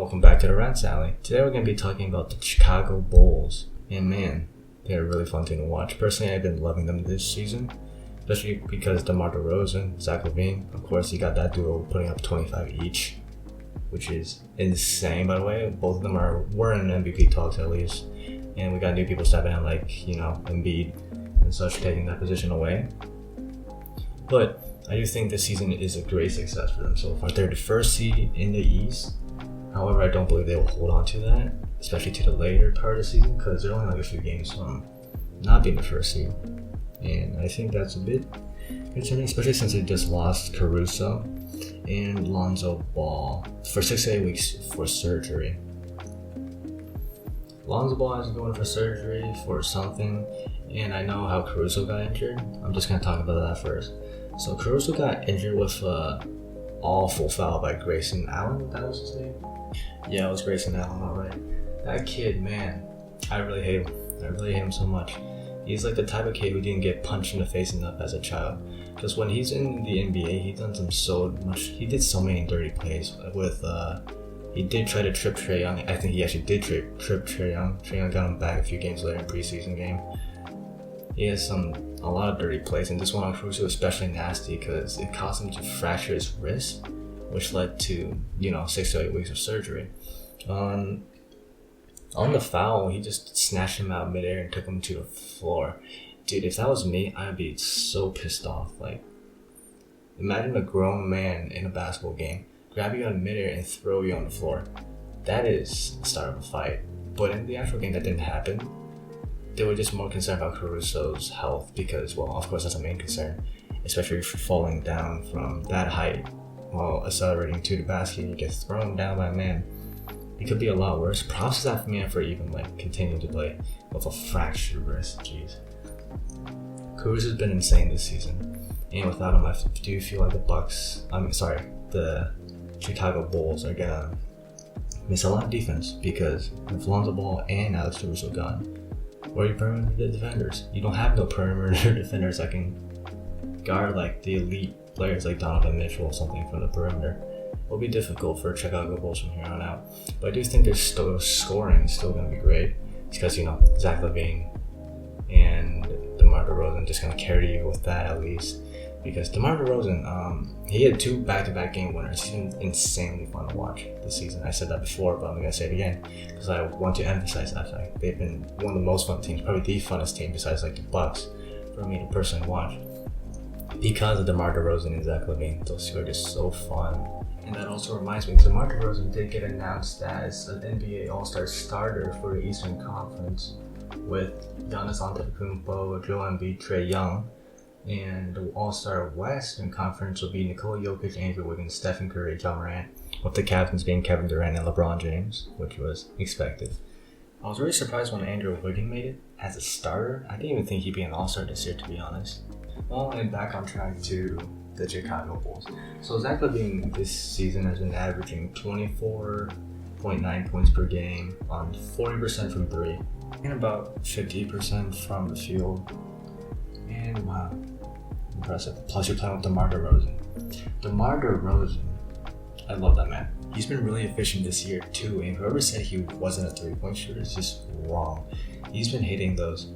welcome back to the Rants Alley. Today we're going to be talking about the Chicago Bulls. And man, they're a really fun team to watch. Personally, I've been loving them this season, especially because DeMar DeRozan, Zach LaVine, of course, you got that duo putting up 25 each, which is insane, by the way. Both of them were in MVP talks at least. And we got new people stepping in like, Embiid and such, taking that position away. But I do think this season is a great success for them so far. They're the first seed in the East. However, I don't believe they will hold on to that, especially to the later part of the season, because they're only like a few games from not being the first seed. And I think that's a bit concerning, especially since they just lost Caruso and Lonzo Ball for 6 to 8 weeks for surgery. Lonzo Ball is going for surgery for something, and I know how Caruso got injured. I'm just going to talk about that first. So Caruso got injured with awful foul by Grayson Allen. That was his name? Yeah, it was Grayson Allen, alright. That kid, man, I really hate him. I really hate him so much. He's like the type of kid who didn't get punched in the face enough as a child. Because when he's in the NBA, he did so many dirty plays with, he did try to trip Trae Young. I think he actually did trip Trae Young. Trae Young got him back a few games later in preseason game. He has a lot of dirty plays, and this one on Caruso was especially nasty because it caused him to fracture his wrist, which led to 6 to 8 weeks of surgery. On the foul, he just snatched him out midair and took him to the floor. Dude, if that was me, I'd be so pissed off. Like, imagine a grown man in a basketball game grab you out of midair and throw you on the floor. That is the start of a fight. But in the actual game, that didn't happen. They were just more concerned about Caruso's health because, well, of course, that's a main concern, especially if you're falling down from that height while accelerating to the basket and you get thrown down by a man. It could be a lot worse. Props to that man for even continuing to play with a fractured wrist. Jeez. Caruso's been insane this season, and without him, I do feel like the Chicago Bulls are gonna miss a lot of defense because with Lonzo Ball and Alex Caruso gone, where are your perimeter defenders? You don't have no perimeter defenders that can guard like the elite players like Donovan Mitchell or something from the perimeter. It'll be difficult for Chicago Bulls from here on out. But I do think their scoring is still going to be great. It's because, Zach LaVine and DeMar DeRozan just going to carry you with that at least. Because DeMar DeRozan, he had 2 back-to-back game winners. He's been insanely fun to watch this season. I said that before, but I'm going to say it again because I want to emphasize that fact. They've been one of the most fun teams, probably the funnest team besides the Bucks for me to personally watch. Because of DeMar DeRozan and Zach LaVine, those two are just so fun. And that also reminds me, DeMar DeRozan did get announced as an NBA All-Star starter for the Eastern Conference with Giannis Antetokounmpo, Joel Embiid, Trae Young. And the All-Star Western Conference will be Nikola Jokic, Andrew Wiggins, Stephen Curry, Ja Morant, with the captains being Kevin Durant and LeBron James, which was expected. I was really surprised when Andrew Wiggins made it as a starter. I didn't even think he'd be an All-Star this year, to be honest. Well, and back on track to the Chicago Bulls. So Zach LaVine this season has been averaging 24.9 points per game on 40% from 3 and about 50% from the field. And wow, impressive. Plus you're playing with DeMar DeRozan. DeMar DeRozan, I love that man. He's been really efficient this year too, and whoever said he wasn't a 3-point shooter is just wrong. He's been hitting those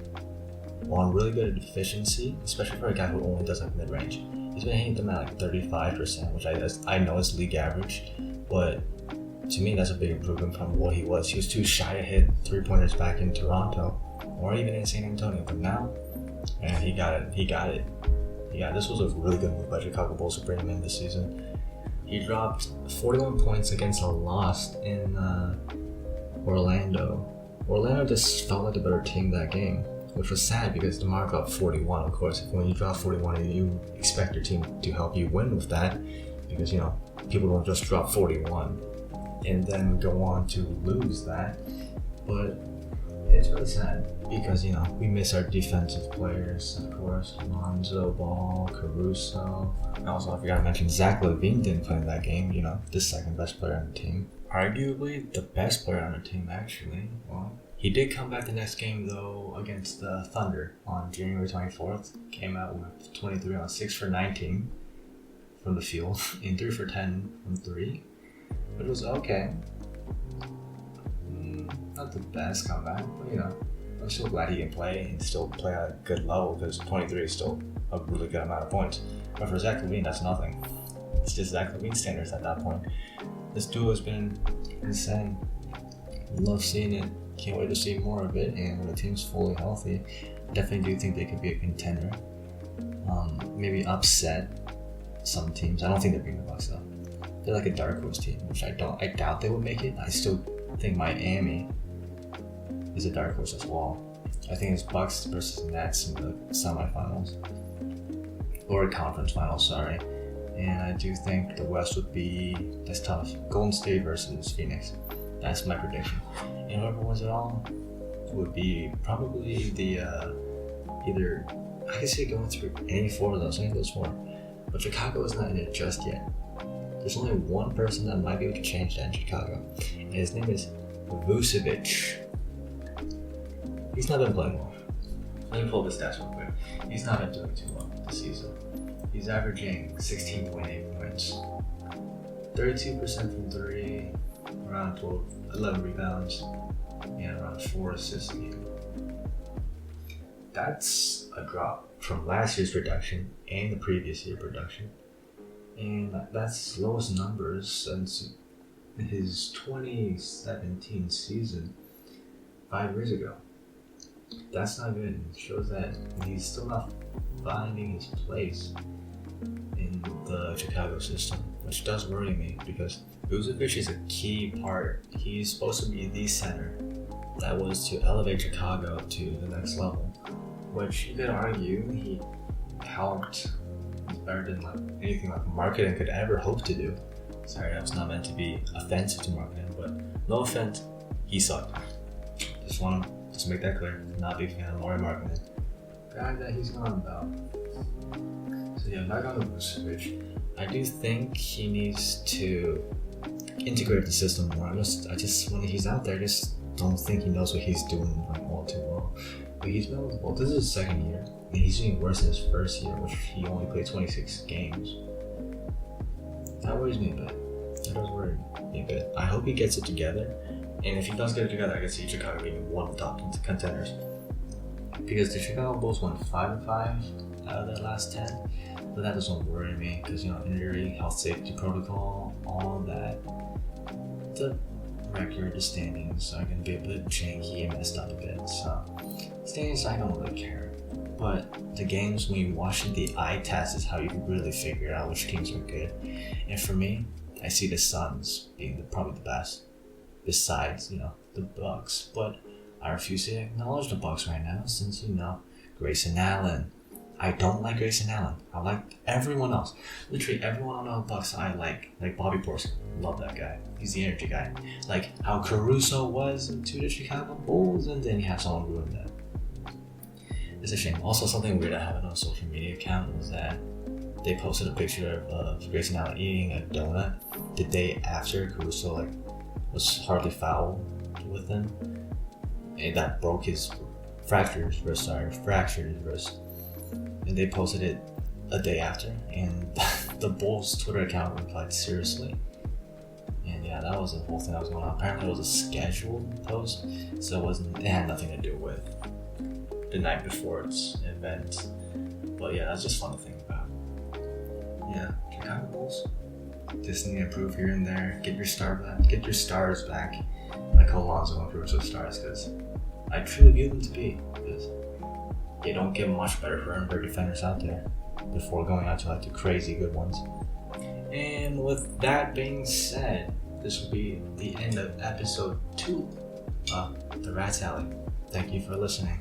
on really good efficiency, especially for a guy who only does mid-range. He's been hitting them at 35%, which I know is league average, but to me that's a big improvement from what he was. He was too shy to hit 3-pointers back in Toronto or even in San Antonio, but now, man, he got it. Yeah, this was a really good move by Chicago Bulls to bring him in this season. He dropped 41 points against a loss in Orlando. Orlando just felt like a better team that game, which was sad because DeMar dropped 41. Of course, when you drop 41, you expect your team to help you win with that because, people don't just drop 41 and then go on to lose that. But it's really sad because, we miss our defensive players, of course. Lonzo Ball, Caruso. And also, I forgot to mention Zach LaVine didn't play in that game, the second best player on the team. Arguably the best player on the team, actually. Well, he did come back the next game, though, against the Thunder on January 24th. Came out with 23 on 6 for 19 from the field and 3 for 10 from 3. But it was okay. Not the best comeback, but I'm still glad he can play and still play at a good level because 23 is still a really good amount of points. But for Zach LaVine, that's nothing. It's just Zach LaVine standards at that point. This duo has been insane. Love seeing it. Can't wait to see more of it. And when the team's fully healthy, I definitely do think they could be a contender. Maybe upset some teams. I don't think they're beating the Bucks though. They're like a dark horse team, which I doubt they would make it. I still think Miami is a dark horse as well. I think it's Bucks versus Nets in the semifinals or conference finals. Sorry. And I do think the West would be that's tough. Golden State versus Phoenix. That's my prediction. And whoever wins it all would be probably the either I can see it going through any four of those. Any of those four. But Chicago is not in it just yet. There's only one person that might be able to change that in Chicago, and his name is Vucevic. He's not been playing well. Let me pull up his stats real quick. He's not been doing too well this season. He's averaging 16.8 points, 32% from 3, around 11 rebounds, and around 4 assists a game. That's a drop from last year's production and the previous year production. And that's his lowest numbers since his 2017 season, 5 years ago. That's not good. It shows that he's still not finding his place in the Chicago system, which does worry me because Vucevic is a key part. He's supposed to be the center that was to elevate Chicago to the next level, which you could argue he helped better than anything like marketing could ever hope to do. Sorry, that was not meant to be offensive to marketing, but no offense, he sucked. Just want to make that clear. Not a big fan of Lauri Markkanen. Guy that he's gone about. So yeah, back on the Vucevic. I do think he needs to integrate the system more. I just when he's out there, I just don't think he knows what he's doing like all too well. But he's been well. This is his second year. And he's doing worse than his first year, which he only played 26 games. That worries me a bit. That does worry me a bit. I hope he gets it together. And if he does get it together, I can see Chicago being one of the top contenders. Because the Chicago Bulls won 5-5 out of their last 10. But that doesn't worry me because, injury, health safety protocol, all of that. The record, the standings are going to be a bit janky and messed up a bit. So, standings, I don't really care. But the games, when you watch it, the eye test is how you can really figure out which teams are good. And for me, I see the Suns being probably the best, besides, the Bucks. But I refuse to acknowledge the Bucks right now since, Grayson Allen. I don't like Grayson Allen. I like everyone else. Literally everyone on the Bucks I like Bobby Portis. Love that guy. He's the energy guy. Like how Caruso was to the Chicago Bulls, and then you have someone ruin that. It's a shame. Also, something weird I have on a social media account was that they posted a picture of Grayson Allen eating a donut the day after Caruso was hardly fouled with him, and that broke his fractured his wrist. And they posted it a day after, and the Bulls Twitter account replied seriously. And yeah, that was the whole thing that was going on. Apparently, it was a scheduled post, so it had nothing to do with the night before its event. But yeah, that's just fun to think about. Yeah, Chicago Bulls just need to improve here and there. Get your stars back. I call Lonzo and Caruso stars because I truly view them to be. Because they don't get much better perimeter defenders out there before going out to the crazy good ones. And with that being said, this will be the end of episode 2 of The Rats Alley. Thank you for listening.